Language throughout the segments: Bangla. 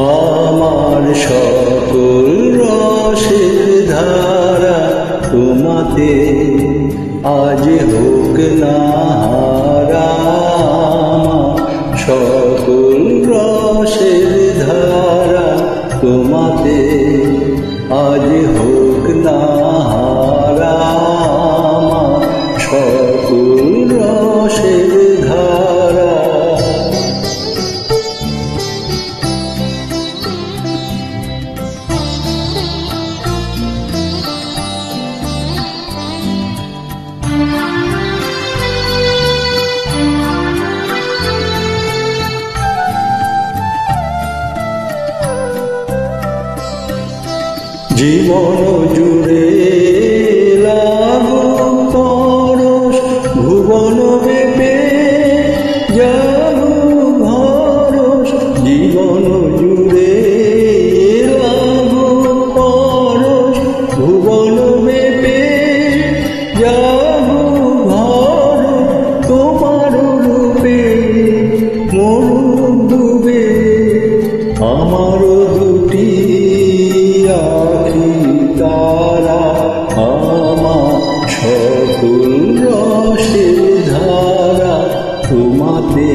আমার সকল রসের ধারা তোমাতে আজ হোক না হারা। সকল রসের ধারা তোমাতে আজ হোক না হারা। সকল রসের ধারা জীবন জুড়ে লাগুক পরশ ভুবন বেপে যাহুক ভরস। জীবন জুড়ে লাগুক পরশ ভুবন বেপে যাহুক ভরস। তোমার রূপে মরুক ডুবে আমার দুটি তারা। আমার সকল রসের ধারা তোমাতে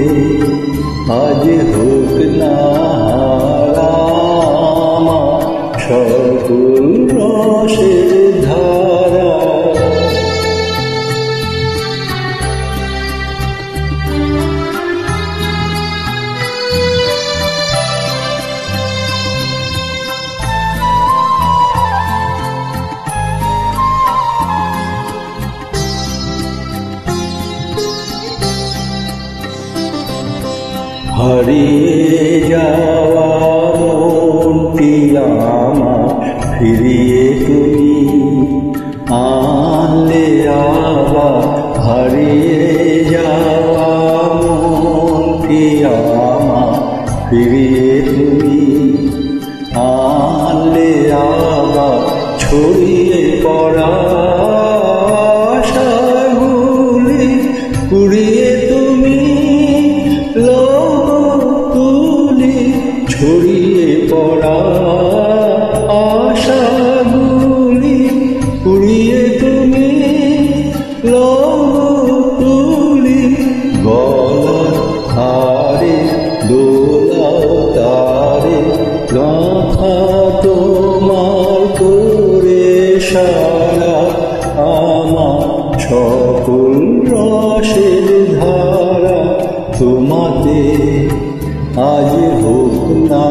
আজ হোক না হারা। আমার সকল রসের ধারা হারিয়ে যাওয়া মনটি আমার ফিরিয়ে তুমি আনলে আবার। হারিয়ে যাওয়া মনটি আমার ফিরিয়ে তুমি আনলে আবার। ছড়িয়ে পড়া আশাগুলি কুড়িয়ে তুমি ছড়িয়ে পড়া আশাগুলি কুড়িয়ে তুমি তুলি। গলার হারে দোলাও তারে গাঁথা তোমার করে সারা। আমার সকল রসের ধারা তোমাতে আজ হোক না